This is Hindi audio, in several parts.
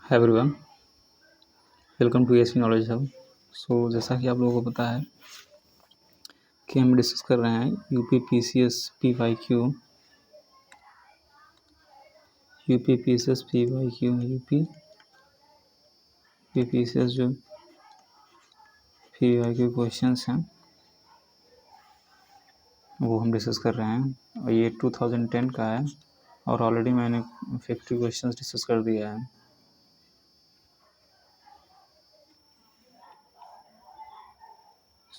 Hi everyone, welcome to AC knowledge hub. जैसा कि आप लोगों को पता है कि हम डिस्कस कर रहे हैं UP PCS PYQ UP PCS PYQ UP PCS जो पीवाईक्यू क्वेश्चंस हैं वो हम डिस्कस कर रहे हैं और ये 2010 का है और ऑलरेडी मैंने 50 क्वेश्चंस डिस्कस कर दिया है।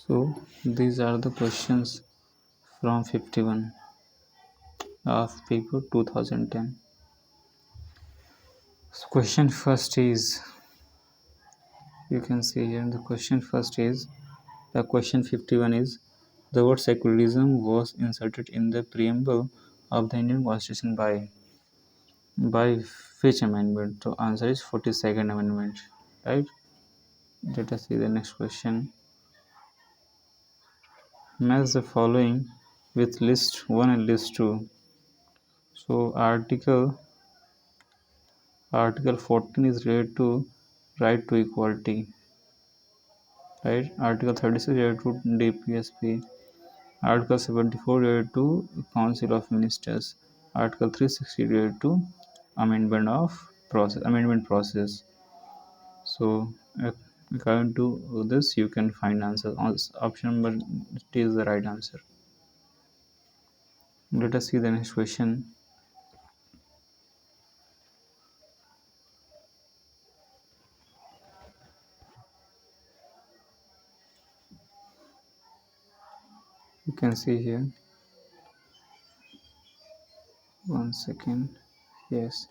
So these are the questions from 51 of paper 2010. So question first is, you can see here the question first is, the question 51 is, the word secularism was inserted in the preamble of the Indian Constitution by which amendment? So answer is 42nd amendment, right? Let us see the next question. Match the following with list 1 and list 2. So article 14 is related to right to equality, right? Article 36 related to DPSP. Article 74 related to Council of Ministers. Article 360 related to amendment process. So according to this, you can find answer. Option number D is the right answer. Let us see the next question. You can see here. One second. Yes.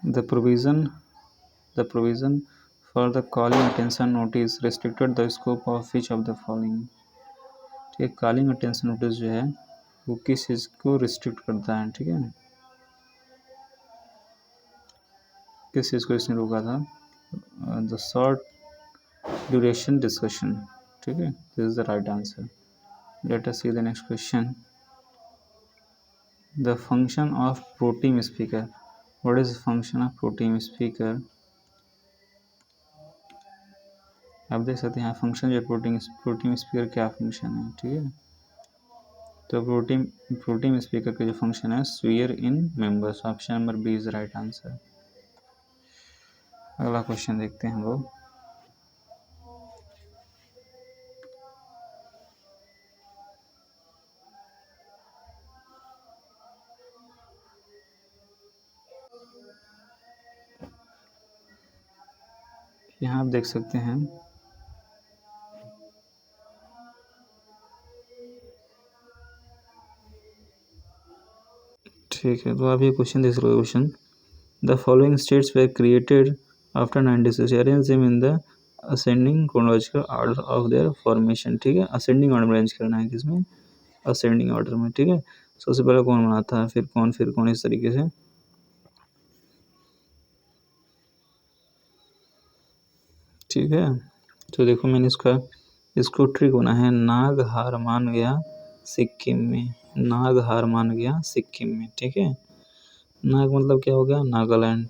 The provision for the calling attention notice restricted the scope of which of the following. ठीक है, कॉलिंग अटेंशन नोटिस जो है वो किस चीज़ को रिस्ट्रिक्ट करता है? ठीक है, किस चीज़ को इसने रोका था? The short duration discussion. ठीक है, this is the right answer. Let us see the next question. The function of pro tem speaker. What is the function of pro tem speaker? आप देख सकते हैं यहाँ फंक्शन जो प्रोटीम स्पीकर क्या फंक्शन है. ठीक है, तो प्रोटीम स्पीकर का जो फंक्शन है swear in members. Option number B is right answer. अगला क्वेश्चन देखते हैं हम लोग. यहाँ आप देख सकते हैं ठीक है, तो आप ये क्वेश्चन देख सकते हो. Question, the following states were created after 1960. Arrange them in the ascending chronological order of their formation. ठीक है, असेंडिंग ऑर्डर में अरेंज करना है. किसमें? असेंडिंग ऑर्डर में. ठीक है, सबसे पहले कौन बना था, फिर कौन, इस तरीके से. ठीक है, तो देखो मैंने इसको ट्रिक बना है. नाग हार मान गया सिक्किम में. नाग हार मान गया सिक्किम में. ठीक है, नाग मतलब क्या हो गया? नागालैंड.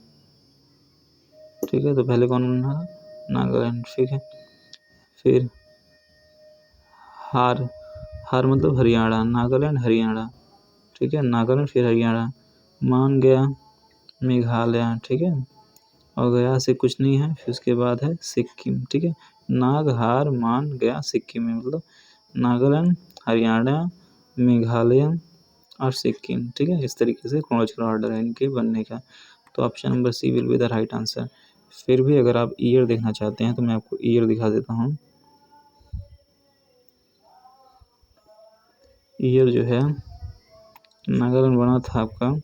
ठीक है, तो पहले कौन बना? नागालैंड. ठीक है, फिर हार मतलब हरियाणा. नागालैंड हरियाणा. ठीक है, नागालैंड फिर हरियाणा. मान गया मेघालय. ठीक है, और गया से कुछ नहीं है, फिर उसके बाद है सिक्किम. ठीक है, नाग हार मान गया सिक्किम में मतलब नागालैंड, हरियाणा, मेघालय और सिक्किम. ठीक है, इस तरीके से क्रोनोलॉजिकल ऑर्डर है इनके बनने का. तो option number C will be the right answer. फिर भी अगर आप ईयर देखना चाहते हैं तो मैं आपको ईयर दिखा देता हूँ. ईयर जो है नागालैंड बना था आपका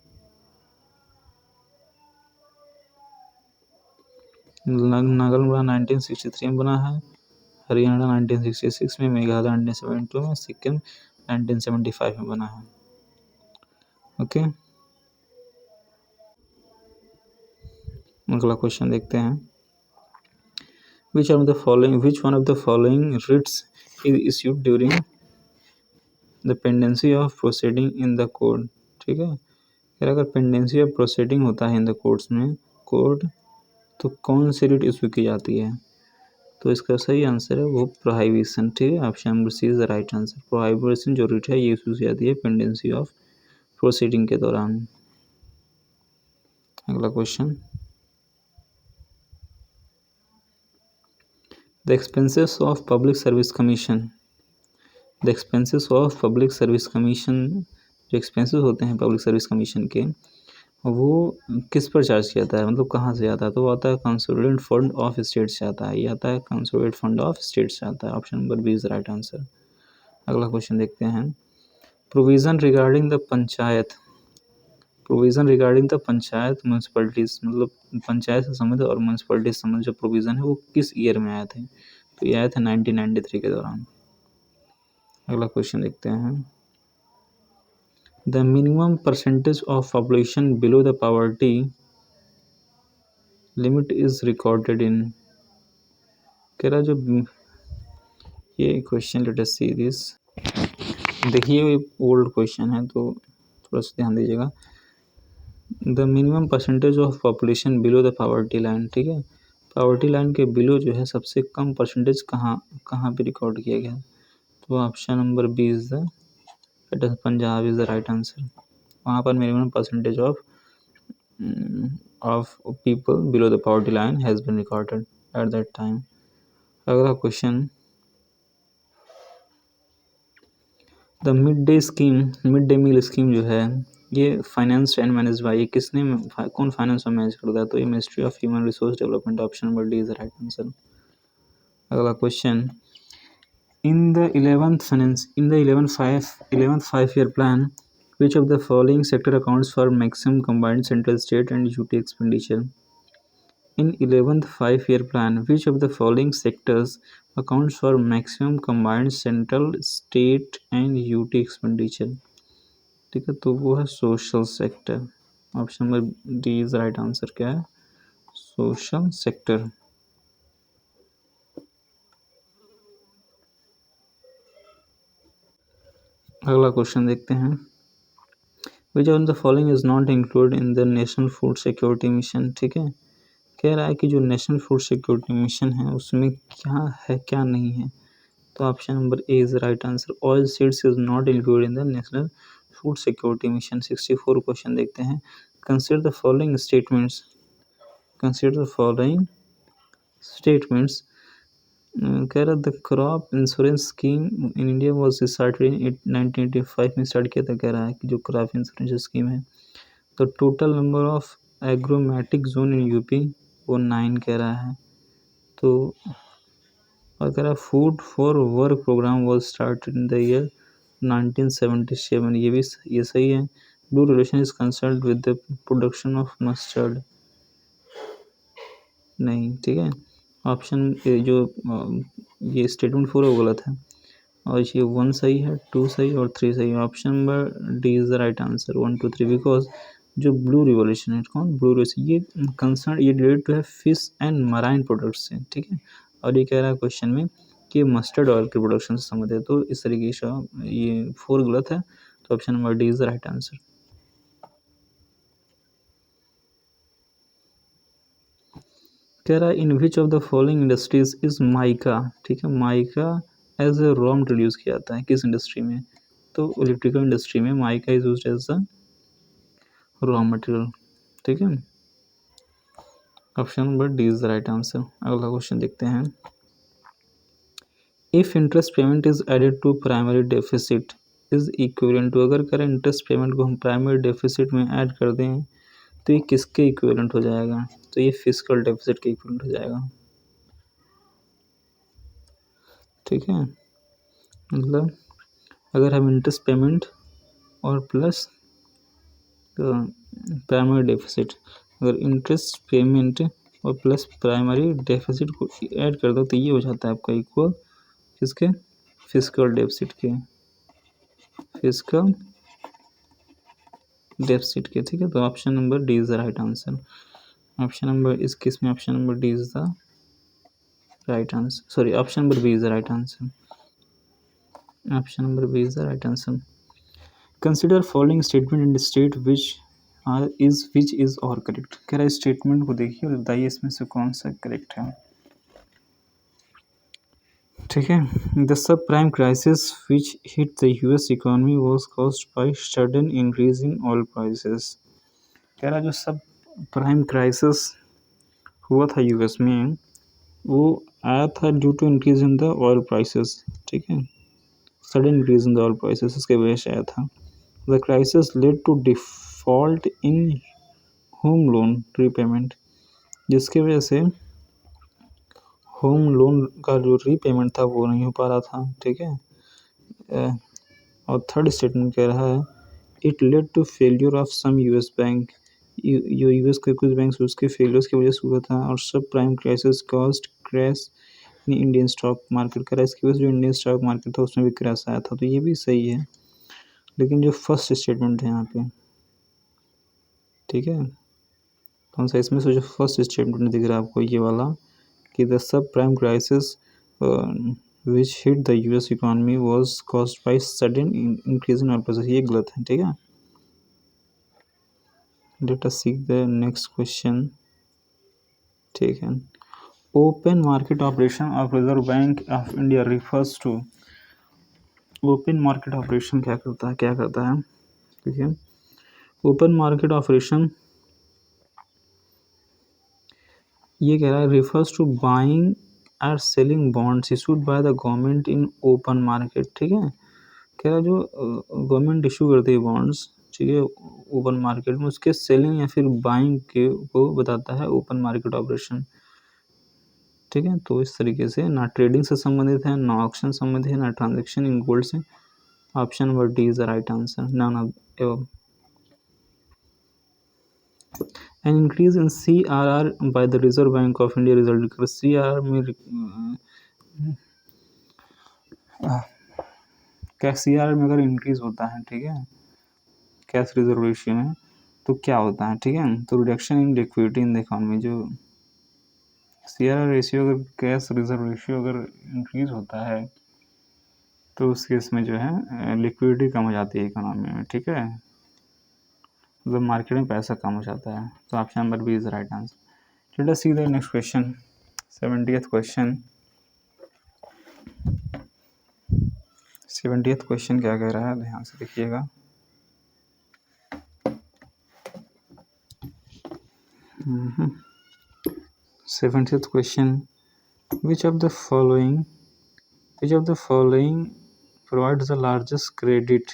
नागालैंड बना 1963 में बना है. हरियाणा 1966 में, मेघालय 1972 में, सिक्किम 1975 में बना है. ओके, अगला क्वेश्चन देखते हैं. which one of the following writs is issued during the pendency of proceeding in the court. ठीक है, फिर अगर पेंडेंसी ऑफ प्रोसीडिंग होता है इन द कोर्ट्स में कोर्ट, तो कौन सी रिट इशू की जाती है? तो इसका सही आंसर है वो प्रोहाइबिशन। ठीक है, option number C is the right answer. Prohibition जो रिट है ये इशू की जाती है पेंडेंसी ऑफ प्रोसीडिंग के दौरान। अगला question, the expenses of public service commission. The expenses of public service commission, जो एक्सपेंसेस होते हैं पब्लिक सर्विस कमीशन के, वो किस पर चार्ज किया जाता है, मतलब कहाँ से आता है? तो वो आता है कंसोलिडेटेड फंड ऑफ स्टेट से आता है। ये आता है कंसोलिडेटेड फंड ऑफ स्टेट से आता है। Option number B is the right answer. अगला क्वेश्चन देखते हैं, provision regarding the panchayat. Provision regarding the panchayat municipalities, मतलब पंचायत से संबंधित और म्यूनसिपलिटी से संबंधित जो प्रोविजन है वो किस ईयर में आए थे? तो ये आए थे 1993 के दौरान। अगला क्वेश्चन देखते हैं, the minimum percentage of population below the poverty limit is recorded in. कह रहा जो ये question, late us see this. देखिए ये ओल्ड क्वेश्चन है तो थोड़ा सा ध्यान दीजिएगा। The minimum percentage of population below the poverty line, ठीक है, पॉवर्टी लाइन के बिलो जो है सबसे कम परसेंटेज कहाँ कहाँ पे रिकॉर्ड किया गया? तो option number B is the, it is Punjab is the right answer. वहाँ पर minimum percentage of people below the poverty line has been recorded at that time. अगला question, the mid day scheme, mid day meal scheme जो है ये फाइनेंस एंड मैनेज बाई, किसने कौन फाइनेंस और मैनेज करता है? तो ये ministry of human resource development. Option number D is the right answer. अगला question, in the 11th 5 year plan, which of the following sector accounts for maximum combined central state and UT expenditure? In 11th 5 year plan, which of the following sectors accounts for maximum combined central state and UT expenditure? ठीक है, तो वो है social sector. Option number D is right answer. क्या है? Social sector. अगला क्वेश्चन देखते हैं, विच of the following is not include in the national food security mission. ठीक है, कह रहा है कि जो नेशनल फूड सिक्योरिटी मिशन है उसमें क्या है क्या नहीं है? तो option number A is right answer. Oil seeds is not include in the national food security mission. 64 question देखते हैं, consider the following statements, consider the following statements. कह रहा the crop insurance scheme in India was started इन 1985 में स्टार्ट किया था। कह रहा है कि जो क्रॉप इंश्योरेंस स्कीम है, तो total number of agroclimatic zone in UP वो 9 कह रहा है। तो और कह रहा है food for work programme was started in the year 1977। ये सही है। Blue relation is concern with the production of mustard, नहीं, ठीक है। ऑप्शन जो ये स्टेटमेंट 4 वो गलत है, और ये 1 सही है, 2 सही और 3 सही है। Option number D is the right answer, 1 2 3, because जो ब्लू रिवोल्यूशन है, कौन ब्लू रिवोल्यूशन, ये कंसर्न ये रिलेटेड टू है फिश एंड मराइन प्रोडक्ट्स से, ठीक है। और ये कह रहा है क्वेश्चन में कि मस्टर्ड ऑयल के प्रोडक्शन से संबंधित है, तो इस तरीके से ये 4 गलत है, तो option number D is the right answer. कह रहा है in which of the following industries is mica, ठीक है, mica as a raw material use किया जाता है किस इंडस्ट्री में? तो इलेक्ट्रिकल इंडस्ट्री में mica is used as the raw material, ठीक है। Option number D is the right answer. अगला क्वेश्चन देखते हैं, if interest payment is added to primary deficit is equivalent to, अगर करें इंटरेस्ट पेमेंट को हम प्राइमरी डेफिसिट में ऐड कर दें तो ये किसके इक्विवेलेंट हो जाएगा? तो ये फिस्कल डेफिसिट के इक्विवेलेंट हो जाएगा, ठीक है। मतलब अगर हम इंटरेस्ट पेमेंट और प्लस प्राइमरी डेफिसिट, अगर इंटरेस्ट पेमेंट और प्लस प्राइमरी डेफिसिट को ऐड कर दो तो ये हो जाता है आपका इक्वल किसके? फिस्कल डेफिसिट के, फिस्कल डेफिसिट के, ठीक है। तो option number D is the right answer. Option number इस केस में option number D is the right answer, sorry option number B is the right answer. Option number B is the right answer. Consider following statement in the state which is which is और करेक्ट। कह रहा है स्टेटमेंट को देखिए और बताइए इसमें से कौन सा करेक्ट है। ठीक है, the subprime crisis which hit the US economy was caused by sudden increase in oil prices. कह रहा जो सब प्राइम क्राइसिस हुआ था यूएस में वो आया था due to increase in the oil prices. ठीक है, sudden increase in the oil prices इसके वजह से आया था। The crisis led to default in home loan repayment, जिसकी वजह से होम लोन का जो रीपेमेंट था वो नहीं हो पा रहा था। ठीक है, और थर्ड स्टेटमेंट कह रहा है it led to failure of some US bank, जो यूएस के कुछ बैंक उसके फेलियर्स की वजह से हुआ था। और सब prime crisis cost crash in Indian stock market, करा इसकी वजह से जो इंडियन स्टॉक मार्केट था उसमें भी क्रैश आया था। तो ये भी सही है, लेकिन जो फर्स्ट स्टेटमेंट है यहाँ पे, ठीक है, कौन सा इसमें से जो फर्स्ट स्टेटमेंट दिख रहा है आपको ये वाला कि the subprime crisis which hit the US economy was caused by sudden increase in oil prices, ये गलत है। ठीक है, let us see the next question. ठीक है, open market operation of Reserve Bank of India refers to. Open market operation क्या करता है, क्या करता है? ठीक है, ओपन मार्केट ऑपरेशन ये कह रहा है रिफर्स टू बाइंग और selling bonds issued by the government in open market. ठीक है, कह रहा है जो गवर्नमेंट इशू करती है बॉन्ड्स, ठीक है, ओपन मार्केट में, उसके सेलिंग या फिर बाइंग के को बताता है ओपन मार्केट ऑपरेशन। ठीक है, तो इस तरीके से ना ट्रेडिंग से संबंधित है, ना ऑक्शन संबंधित है, ना ट्रांजेक्शन इन गोल्ड से। Option number D is the right answer, none of. An increase in CRR by the Reserve Bank of India resulted कर CRR में क्या CRR में अगर इंक्रीज होता है, ठीक है, कैश रिजर्व रेशियो में, तो क्या होता है? ठीक है, तो reduction in liquidity in the economy. जो CRR रेशियो अगर कैश रिजर्व रेशियो अगर इंक्रीज होता है तो उस केस में जो है लिक्विडिटी कम हो जाती है इकोनॉमी में। ठीक है, मतलब मार्केट में पैसा कम हो जाता है। तो option number B is right answer. Let us see the next question, 70th question. 70th question क्या कह रहा है, ध्यान से देखिएगा। Seventieth question, which of the following provides the largest credit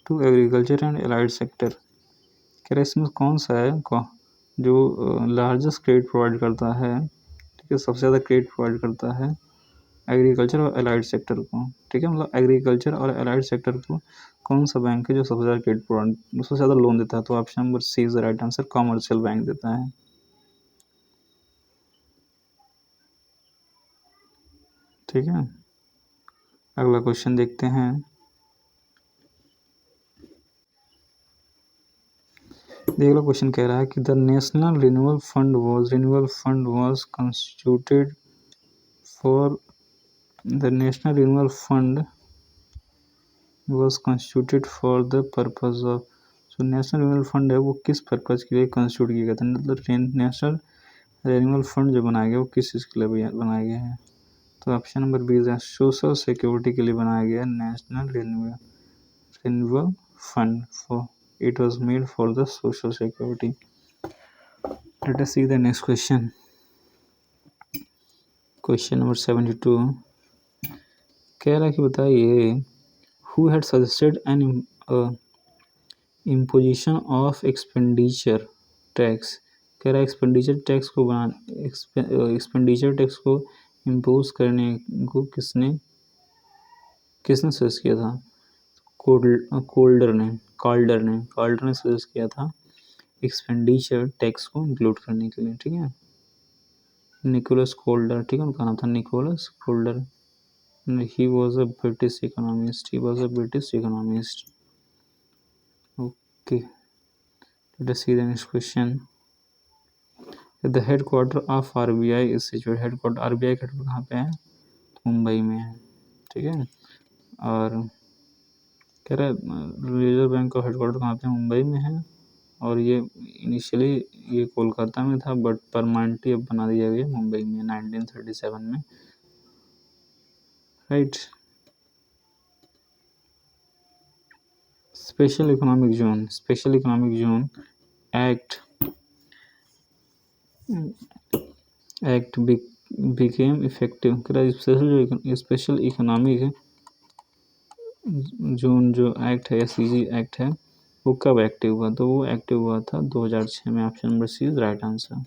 to agriculture and allied sector. कह रहा है इसमें कौन सा है जो लार्जेस्ट क्रेडिट प्रोवाइड करता है, ठीक है, सबसे ज़्यादा क्रेडिट प्रोवाइड करता है एग्रीकल्चर और एलाइड सेक्टर को। ठीक है, मतलब एग्रीकल्चर और एलाइड सेक्टर को कौन सा बैंक है जो सबसे ज़्यादा क्रेडिट प्रोवाइड, सबसे ज़्यादा लोन देता है? तो option number C is the right answer, commercial bank देता है। ठीक है, अगला क्वेश्चन देखते हैं। अगला क्वेश्चन कह रहा है कि the national renewal fund was constituted for the national renewal fund was constituted for the purpose of. जो नेशनल रिन्यूअल फंड है वो किस पर्पज के लिए कंस्टिट्यूट किया गया था? मतलब नेशनल रिन्यूअल फंड जो बनाया गया वो किस चीज़ के लिए बनाया गया है? तो ऑप्शन नंबर बी है सोशल सिक्योरिटी के लिए बनाया गया national renewal fund. For it was made for the social security. Late us see the next question, question number 72। कह रहा है कि बताइए who had suggested N imposition of expenditure tax. कह रहा है एक्सपेंडिचर टैक्स को इम्पोज करने को किसने सजेस्ट किया था? कॉल्डर ने सजेस्ट किया था एक्सपेंडिचर टैक्स को इंक्लूड करने के लिए। ठीक है, निकोलस कोल्डर, ठीक है, उनका नाम था Nicholas Kaldor. He was a British economist. Okay, let us see the next question. The headquarter of RBI is situated, headquarter RBI का हेडक्वार्टर कहाँ पे है? तो मुंबई में है। ठीक है, और कह रहा है रिजर्व बैंक का हेडक्वार्टर कहाँ पे? मुंबई में है। और ये इनिशियली ये कोलकाता में था, बट परमानेंटली अब बना दिया गया मुंबई में 1937 में, right. Special economic zone act became effective. Special economic zone जो एक्ट है, SEZ एक्ट है, वो कब एक्टिव हुआ? तो वो एक्टिव हुआ था 2006 में। Option number C is right answer.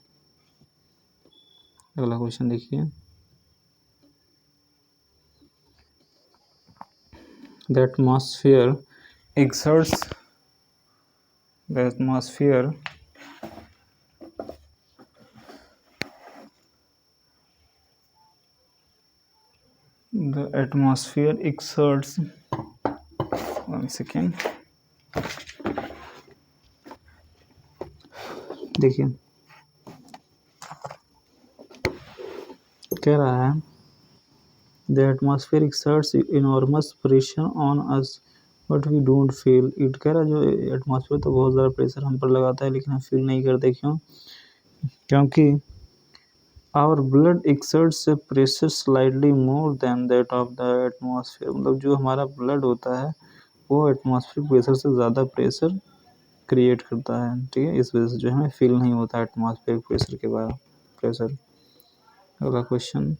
अगला क्वेश्चन देखिए, the atmosphere exerts the atmosphere exerts, one second, देखिए कह रहा है the atmosphere exerts enormous pressure on us but we don't feel it। कह रहा है जो एटमॉस्फेयर तो बहुत ज़्यादा प्रेशर हम पर लगाता है लेकिन हम फील नहीं करते। क्यों? क्योंकि our blood exerts a pressure slightly more than that of the atmosphere। मतलब जो हमारा ब्लड होता है वो एटमॉस्फेरिक प्रेशर से ज़्यादा प्रेशर क्रिएट करता है, ठीक है। इस वजह से जो हमें फील नहीं होता एटमॉस्फेरिक प्रेशर के बाद प्रेशर। अगला question,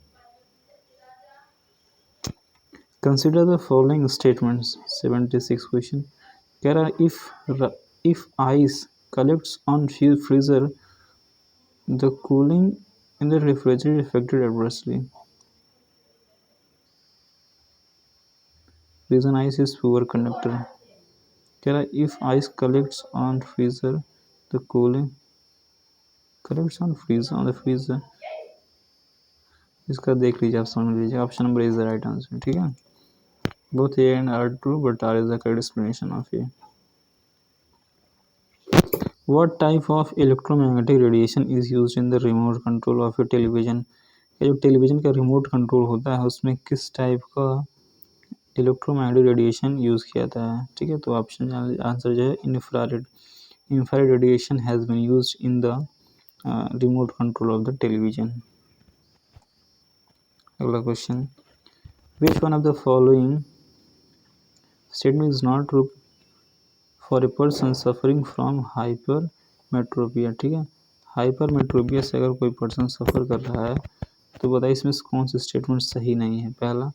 consider the following statements. 76 question कह रहा है if ice collects on freezer the cooling in the refrigerator affected adversely। Reason ice is poor conductor. कह रहा है if ice collects on freezer the cooling collects on freezer इसका देख लीजिए, आप समझ लीजिए। Option number is the right answer, ठीक है। Both A and R true but R is the correct explanation of A. What type of electromagnetic radiation is used in the remote control of a television? जो टेलीविजन का रिमोट कंट्रोल होता है उसमें किस टाइप का इलेक्ट्रोमैग्नेटिक रेडिएशन यूज़ किया जाता है, ठीक है। तो ऑप्शन आंसर जो है infrared. Infrared radiation has been used in the remote control of the television. अगला question, which one of the following statement is not true for a person suffering from hypermetropia, ठीक है। हाइपरमेट्रोपिया से अगर कोई पर्सन सफ़र कर रहा है तो बताइए इसमें कौन सी स्टेटमेंट सही नहीं है। पहला,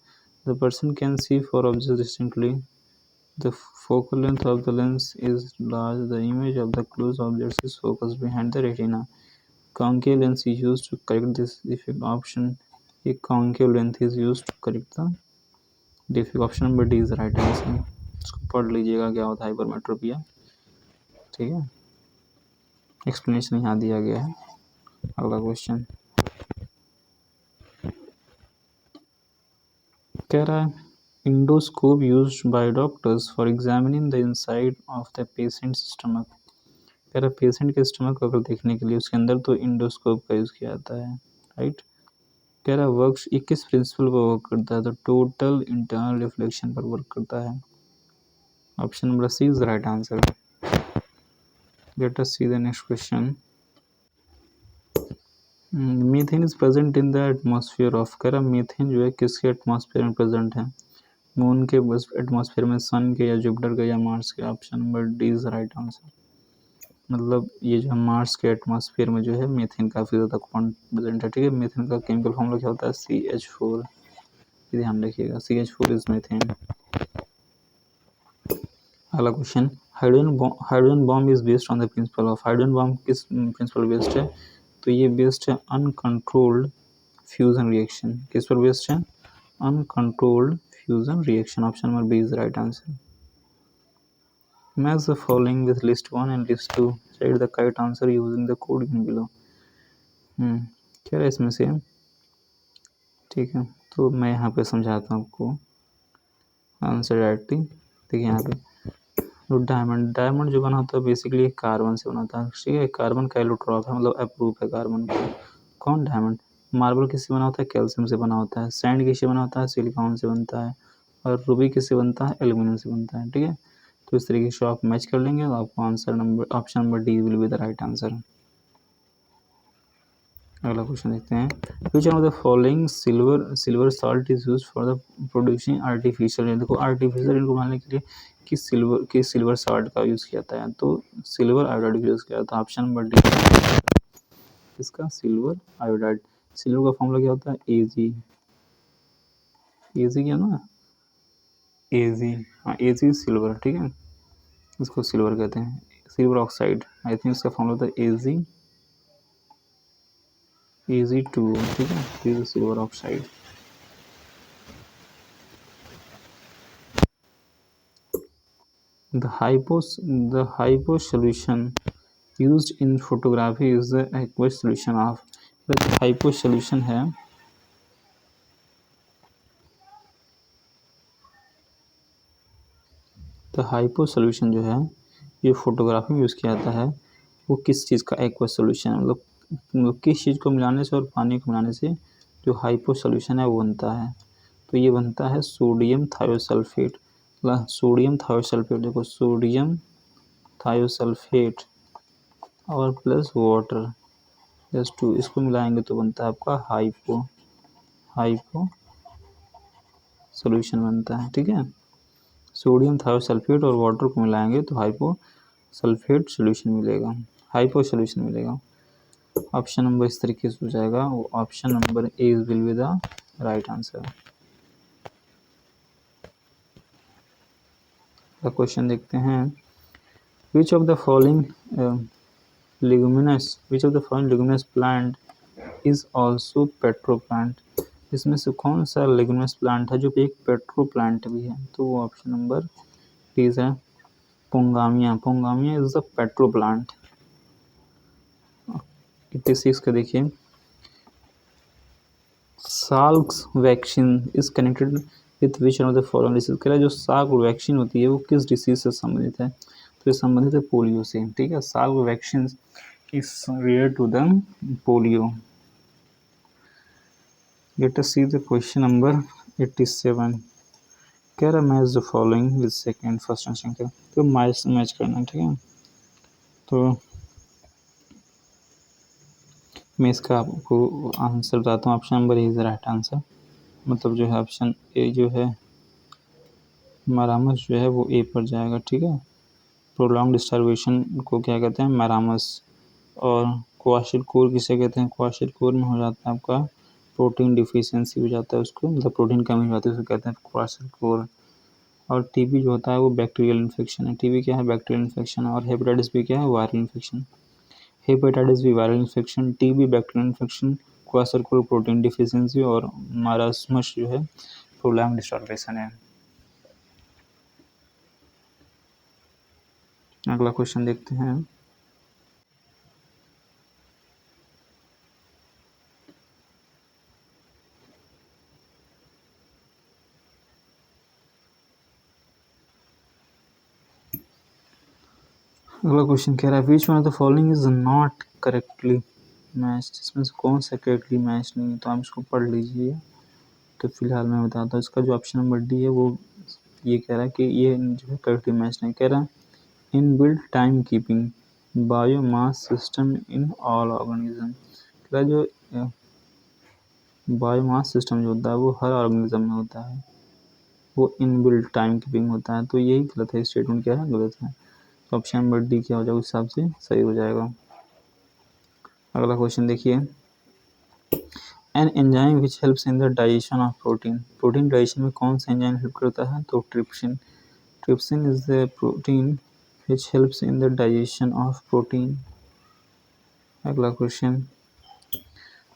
the person can see for object distinctly, the focal length of the lens is large, the image of the close object is focus behind the retina, concave lens is use to correct this defect. Option A concave length is use to correct the defect. Option number D is right answer. इसको पढ़ लीजिएगा क्या होता है हाइपरमेट्रोपिया, ठीक है। एक्सप्लेनेशन यहाँ दिया गया है। अगला क्वेश्चन कह रहा है endoscope used by doctors for examining the inside of the patient stomach. कह रहा है पेशेंट के स्टमक को अगर देखने के लिए उसके अंदर तो इंडोस्कोप का यूज़ किया जाता है, राइट। कह रहा है वर्क 21 प्रिंसिपल पर वर्क करता है तो टोटल इंटरनल रिफ्लेक्शन पर वर्क करता है। Option number C is the right answer. Let us see the next question, methane is present in the atmosphere of. कह रहा मीथेन जो है किसके एटमॉस्फेयर में प्रेजेंट है? मून के एटमॉस्फेयर में, सन के, या जुपिटर के, या मार्स के। Option number D is right answer. मतलब ये जो मार्स के एटमॉस्फेयर में जो है मीथेन काफ़ी ज़्यादा प्रेजेंट है, ठीक है। मीथेन का केमिकल फॉर्मूला क्या होता है? CH4। ध्यान रखिएगा, CH4 इज मीथेन। अगला question, hydrogen bomb is based on the principle of. Hydrogen bomb किस प्रिंसिपल बेस्ड है? तो ये बेस्ड है अनकंट्रोल्ड फ्यूजन रिएक्शन। किस पर बेस्ड है? Uncontrolled fusion reaction. Option number B is right answer. Match the following with list 1 and list 2. Write the correct answer using the code given below. क्या है इसमें से? ठीक है, तो मैं यहाँ पे समझाता हूँ आपको आंसर डायरेक्टली। देखिए यहाँ पे जो डायमंड जो बना होता है बेसिकली कार्बन से बनाता है, ठीक है। कार्बन का एलोट्रॉप है, मतलब अप्रूव है कार्बन का। कौन? डायमंड। मार्बल किससे बना होता है? कैल्शियम से बना होता है। सैंड किससे बना होता है? सिलिकॉन से बनता है। और रूबी किससे बनता है? एल्यूमिनियम से बनता है, ठीक है। तो इस तरीके से आप मैच कर लेंगे तो आपको answer number option number D will be the right answer. अगला क्वेश्चन देखते हैं, विच of the following silver salt is use for the producing artificial, देखो आर्टिफिशियल इनको बनाने के लिए किस सिल्वर सॉल्ट का यूज़ किया जाता है, तो सिल्वर आयोडाइड का यूज़ किया जाता है। ऑप्शन नंबर डी इसका सिल्वर आयोडाइड। सिल्वर का फॉर्मूला क्या होता है, एजी, एजी क्या ना, एजी, हाँ एजी सिल्वर, ठीक है, इसको सिल्वर कहते हैं, सिल्वर ऑक्साइड, आई थिंक इसका फॉर्मूला होता है एजी, एजी2, ठीक है, ये silver oxide. The hypo solution used in photography is the aqueous solution of, hypo solution है, तो हाइपो सोल्यूशन जो है ये फोटोग्राफी में यूज़ किया जाता है, वो किस चीज़ का एक्वस सोल्यूशन है, मतलब किस चीज़ को मिलाने से और पानी को मिलाने से जो हाइपो सोल्यूशन है वो बनता है, तो ये बनता है सोडियम थायोसल्फेट, सोडियम थायोसल्फेट, देखो सोडियम थायोसल्फेट और प्लस वाटर प्लस 2 इसको मिलाएंगे तो बनता है आपका हाइपो सोल्यूशन बनता है, ठीक है, सोडियम थायोसल्फेट और वाटर को मिलाएंगे तो हाइपो सल्फेट सोल्यूशन मिलेगा, हाइपो सोल्यूशन मिलेगा। ऑप्शन नंबर इस तरीके से हो जाएगा, वो option number A will be the right answer. Question देखते हैं, विच of the following leguminous plant is also petro plant, इसमें से कौन सा लेगुमिनस प्लांट है जो कि एक पेट्रो प्लांट भी है, तो वो ऑप्शन नंबर डी है, pongamia, pongamia is the petro plant. 86 का देखिए, Salk's vaccine is connected with which of the following disease, कह रहा है जो साल्क वैक्सीन होती है वो किस डिसीज से संबंधित है, तो ये संबंधित है पोलियो से, ठीक है, Salk vaccine is related to the polio. Let us see the question number 87, कह रहा match the following with second first and second, तो मैच करना, ठीक है, तो मैं इसका आपको आंसर बताता हूँ, option number A is the right answer, मतलब जो है ऑप्शन ए जो है मैरामस जो है वो ए पर जाएगा, ठीक है, प्रोलॉन्ग्ड स्टार्वेशन को क्या कहते हैं, मैरामस, और क्वाशिलकोर किसे कहते हैं, क्वाशिलकोर में हो जाता है आपका प्रोटीन डिफिशियंसी हो जाता है उसको, मतलब प्रोटीन कमी हो जाती है उसको कहते हैं क्वाशिलकोर। और टीबी जो होता है वो बैक्टीरियल इन्फेक्शन है, टीबी क्या है, बैक्टीरियल इन्फेक्शन है, और हेपेटाइटिस बी क्या है, viral infection, hepatitis B viral infection, TB bacterial infection, kwashiorkor protein deficiency, और मारास्मस जो है प्रोलॉन्ग्ड स्टार्वेशन है। अगला क्वेश्चन देखते हैं, अगला क्वेश्चन कह रहा है विच one of the following is not correctly match, इसमें से कौन सा करेक्टली मैच नहीं है, तो आप इसको पढ़ लीजिए, तो फिलहाल मैं बताता हूँ, इसका जो ऑप्शन नंबर डी है वो ये कह रहा है कि ये जो है करेक्टली मैच नहीं, कह रहा है in built time keeping biomass system in all organism, कह रहा है जो बायोमास सिस्टम जो होता है वो हर ऑर्गेनिज्म में होता है, वो इन बिल्ट टाइम कीपिंग होता है, तो यही गलत है, स्टेटमेंट क्या है, गलत है, तो ऑप्शन नंबर डी क्या हो जाएगा उस हिसाब से सही हो जाएगा। अगला क्वेश्चन देखिए, an enzyme which helps in the digestion of protein, protein digestion में कौन सा एंजाइम हेल्प करता है, तो trypsin, trypsin is the protein which helps in the digestion of protein. अगला question,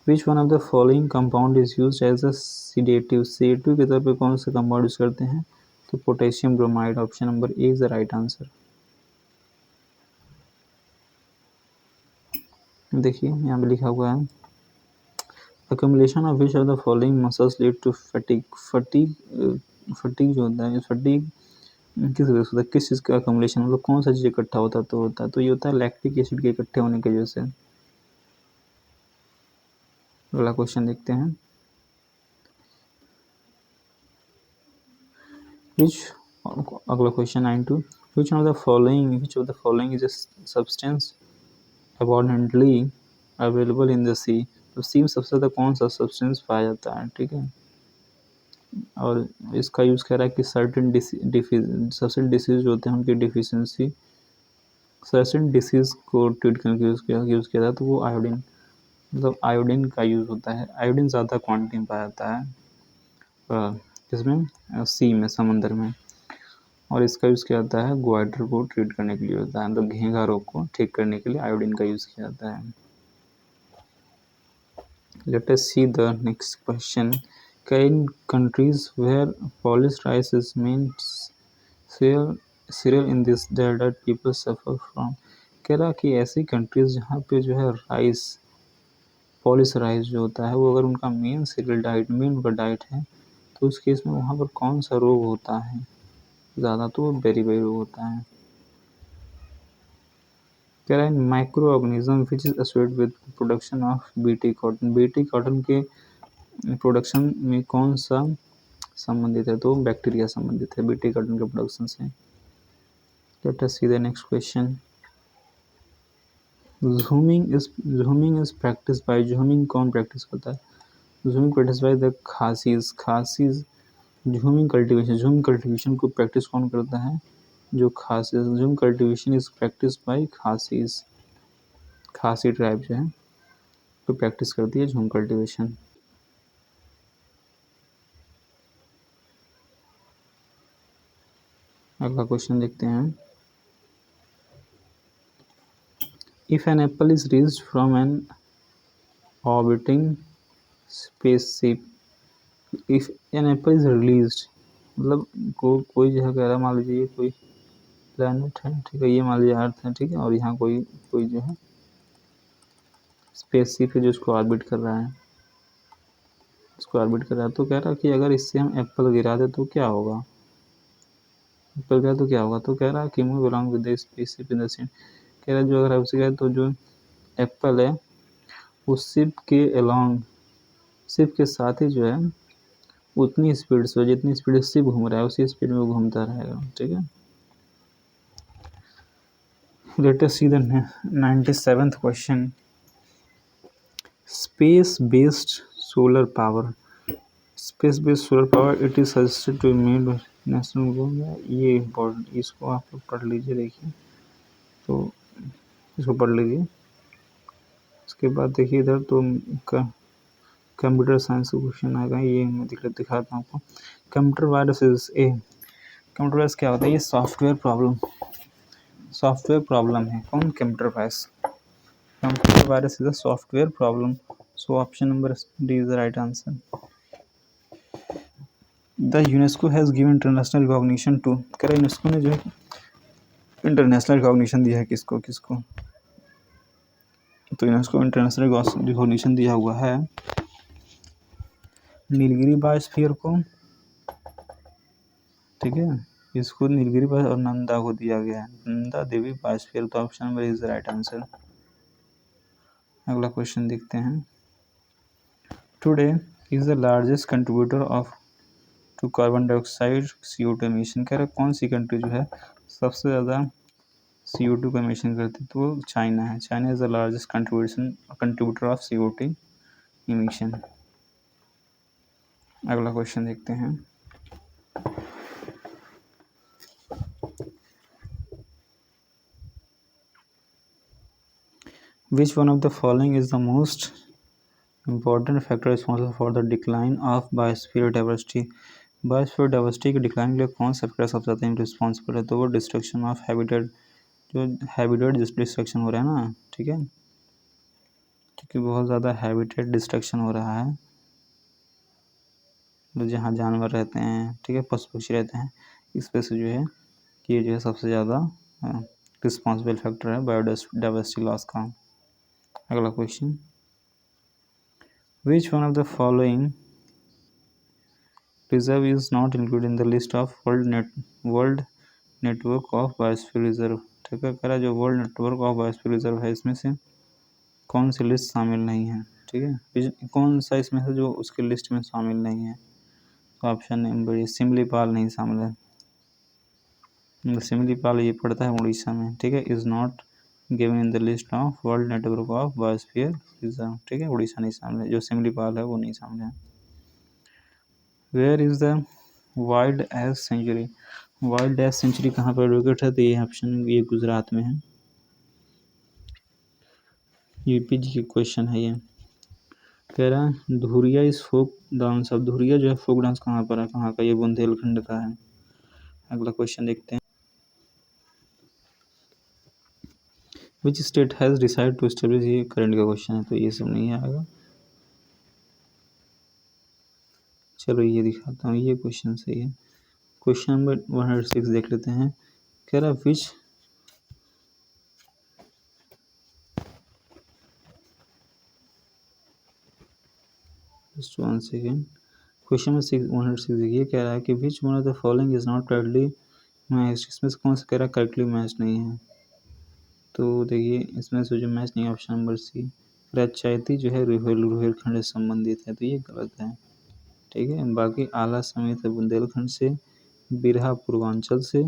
which one of the following compound is use as a sedative, sedative के तौर पर कौन सा कंपाउंड यूज करते हैं, तो potassium bromide, option number A is the right answer. देखिए यहाँ पे लिखा हुआ है, accumulation of which of the following muscles lead to fatigue, fatigue जो होता है, फटीग किस वजह से होता है, किस चीज़ का accumulation, मतलब कौन सा चीज़ इकट्ठा होता है, तो होता है, तो ये होता है लैक्टिक एसिड के इकट्ठे होने की वजह से। अगला क्वेश्चन देखते हैं, विच, अगला question 92, Which of the following is a substance abundantly available in the sea? तो सी में सबसे ज़्यादा कौन सा सब्सटेंस पाया जाता है, ठीक है। और इसका यूज़ कह रहा है कि सर्टेन डिसीज होते हैं उनकी डिफिशियंसी, सर्टेन डिसीज़ को ट्रीट करने के यूज़ किया था, तो वो आयोडीन, मतलब आयोडीन का यूज़ होता है। आयोडीन ज़्यादा क्वांटिटी में पाया जाता है इसमें सी में, समंदर में। और इसका यूज़ किया जाता है ग्वाइटर को ट्रीट करने के लिए होता है, मतलब घेंघा रोग को ठीक करने के लिए आयोडीन का यूज़ किया जाता है। Let us see the next question. In countries where polished rice is main cereal in this that people suffer from, कह रहा कि ऐसी कंट्रीज जहाँ पे जो है राइस, पॉलिश राइस जो होता है वो अगर उनका मेन सीरियल डाइट, मेन उनका डाइट है, तो उस केस में वहाँ पर कौन सा रोग होता है ज़्यादा? तो वो बेरी रोग होता है। कह रहा है micro organism which is associated with production of BT cotton, BT cotton के प्रोडक्शन में कौन सा संबंधित है? तो बैक्टीरिया संबंधित है बीटी कॉटन के प्रोडक्शन से। Let us see the next question. Jhuming is practice by, jhuming कौन प्रैक्टिस करता है? Jhuming practice by the Khasis. Jhuming cultivation को प्रैक्टिस कौन करता है? जो Khasi. Jhum cultivation is practice by Khasis, Khasi tribe जो है तो प्रैक्टिस करती है झूम कल्टीवेशन। अगला क्वेश्चन देखते हैं। If an apple is reached from an orbiting spaceship, if an apple is released, मतलब कोई जो है कह रहा, मान लीजिए कोई प्लैनेट है, ठीक है, ये मान लीजिए अर्थ है, ठीक है, और यहाँ कोई जो है स्पेसशिप है जो उसको ऑर्बिट कर रहा है, तो कह रहा कि अगर इससे हम एप्पल गिरा दे तो क्या होगा? एप्पल गिरा तो क्या होगा? तो कह रहा कि move along with the spaceship in the same, कह रहा जो अगर आप उसे तो जो एप्पल है उस शिप के साथ ही जो है उतनी स्पीड से, जितनी स्पीड से घूम रहा है उसी स्पीड में वो घूमता रहेगा, ठीक है। Let us see the 97th question. Space based solar power it is suggested to made national goal. ये इम्पोर्टेंट, इसको आप लोग पढ़ लीजिए, देखिए तो इसको पढ़ लीजिए। उसके बाद देखिए इधर तो कंप्यूटर साइंस का क्वेश्चन आएगा, ये मैं दिखाता हूँ आपको। कंप्यूटर वायरस कंप्यूटर वायरस क्या होता है? ये सॉफ्टवेयर प्रॉब्लम है। कौन? Computer virus. Computer virus is a software problem, so option number D is the right answer. The UNESCO has given international recognition to, कह रहा यूनेस्को ने जो है इंटरनेशनल रिकॉग्निशन दिया है किसको? तो यूनेस्को इंटरनेशनल रिकॉग्निशन दिया हुआ है नीलगिरी बायोस्फीयर को, ठीक है, इसको नीलगिरी और नंदा को दिया गया है, नंदा देवी बायोस्फीयर। तो option number is the right answer. अगला क्वेश्चन देखते हैं। Today is the largest contributor of to carbon dioxide CO2 emission, कह रहे कौन सी कंट्री जो है सबसे ज़्यादा CO2 का एमिशन करती है? तो चाइना है। China is the largest contributor of CO2 emission. अगला क्वेश्चन देखते हैं। Which one of the following is the most important factor responsible for the decline of biosphere diversity? Biosphere diversity के डिक्लाइन के लिए कौन सा फैक्टर सबसे ज़्यादा रिस्पॉन्सिबल है? तो वो डिस्ट्रक्शन ऑफ हैबिटेट, जो हैबिटेट डिस्ट्रक्शन हो रहा है ना, ठीक है, क्योंकि बहुत ज़्यादा हैबिटेट डिस्ट्रक्शन हो रहा है, तो जहाँ जानवर रहते हैं, ठीक है, पशु पक्षी रहते हैं, इस वजह से जो है कि ये जो है सबसे ज़्यादा रिस्पॉन्सिबल फैक्टर है बायोडाइवर्सिटी लॉस का। अगला question. Which one of the following reserve is not include in the list of world network of biosphere reserve, ठीक है, कह रहा जो world network of biosphere reserve है इसमें से कौन सी लिस्ट शामिल नहीं है? ठीक है, कौन सा इसमें से जो उसके लिस्ट में शामिल नहीं है? तो ऑप्शन नंबर सिमलीपाल नहीं शामिल है। सिमलीपाल ये पड़ता है उड़ीसा में, ठीक है। Is not given in the list of world network of biosphere reserve, ठीक है। उड़ीसा नहीं शामिल है, जो सिमलीपाल है वो नहीं शामिल है। Where is the wild ass sanctuary, wild ass sanctuary कहाँ पर लोकेट है, तो ये ऑप्शन ये गुजरात में है। यूपी जी की क्वेश्चन है ये। कह रहा है धुरिया इस फोक डांस, अब धुरिया जो है फोक डांस कहाँ पर है, कहाँ का, ये बुंदेलखंड का है। अगला क्वेश्चन देखते हैं। Which state has decided to establish, ये करंट का क्वेश्चन है तो ये सब नहीं आएगा। चलो ये दिखाता हूँ, ये क्वेश्चन सही है। क्वेश्चन नंबर 106 देख लेते हैं। कह रहा विच, जस्ट 1 सेकेंड। क्वेश्चन नंबर 106 देखिए, कह रहा है कि विच one of the following is not correctly match, इसमें से कौन सा कह रहा है करेक्टली मैच नहीं है। तो देखिए इसमें से जो मैच नहीं है ऑप्शन नंबर सी, पंचायती जो है रुहेलखंड से संबंधित है, तो ये गलत है, ठीक है। बाकी आला समेत है बुंदेलखंड से, बिरहा पूर्वांचल से,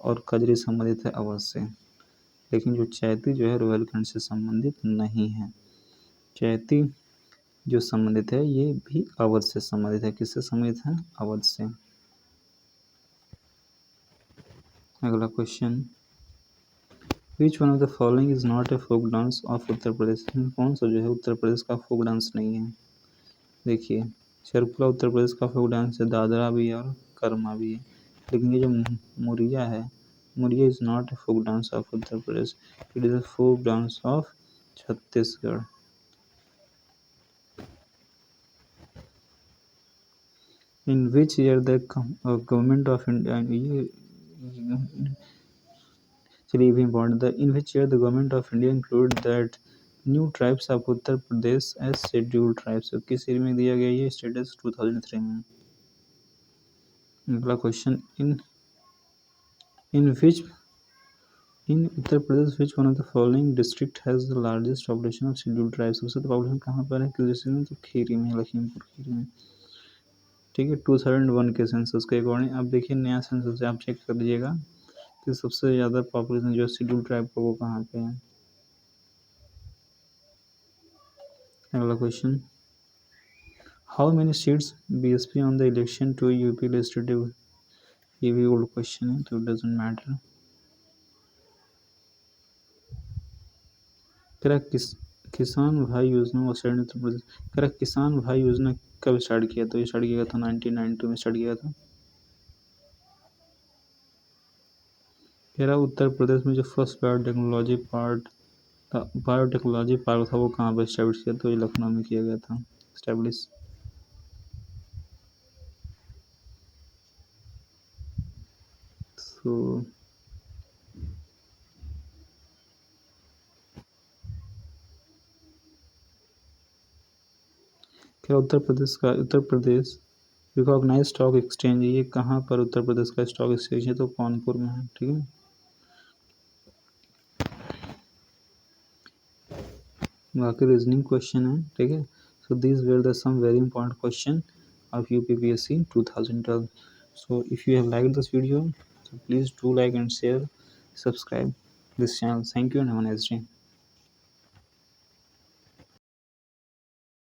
और कजरी संबंधित है अवध से। लेकिन जो चैती जो है रुहेलखंड से संबंधित नहीं है। चैती जो संबंधित है ये भी अवध से संबंधित है, किससे संबंधित है, अवध से। अगला question, which one of the following is not a folk dance of Uttar Pradesh, कौन सा जो है उत्तर प्रदेश का फोक डांस नहीं है। देखिए चरपुला उत्तर प्रदेश का फोक डांस है, दादरा भी है और कर्मा भी है। लेकिन ये जो मुरिया है, Muria is not a folk dance of Uttar Pradesh, it is a folk dance of Chhattisgarh. In which year the government of India, ये चलिए भी इम्पॉर्टेंट था, in which year the government of India include that new tribes of Uttar Pradesh as scheduled tribes, किस ईयर में दिया गया ये स्टेटस, 2003 में। अगला question, in which in Uttar Pradesh which one of the following district has the largest population of scheduled tribes, सबसे ज़्यादा पॉपुलेशन कहाँ पर है किस डिस्ट्रिक्ट में, तो खीरी में, लखीमपुर खीरी में, ठीक है। 2001 के सेंसस के अकॉर्डिंग। अब देखिए नया सेंसस आप चेक कर लीजिएगा कि सबसे ज़्यादा पॉपुलेशन जो शेड्यूल ट्राइब का वो कहाँ पे है। अगला question, how many seats BSP on the election to UP legislative, ये भी ओल्ड क्वेश्चन है तो डजेंट मैटर। कह किसान भाई योजना वो स्टार्ट उत्तर प्रदेश, कह किसान भाई योजना कब स्टार्ट किया, तो ये स्टार्ट किया था 1992 में स्टार्ट किया था। कह रहा उत्तर प्रदेश में जो फर्स्ट बायोटेक्नोलॉजी पार्क था वो कहाँ पर स्टैब्लिश किया, तो ये लखनऊ में किया गया था स्टैब्लिश। सो क्या Uttar Pradesh recognise stock exchange, ये कहाँ पर उत्तर प्रदेश का स्टॉक एक्सचेंज है, तो कानपुर में है, ठीक है। बाकी रीजनिंग क्वेश्चन है, ठीक है। So this were the some very important question of UPPSC 2012. So if you have liked this video, so please do like and share, subscribe this channel. Thank you and have a nice day.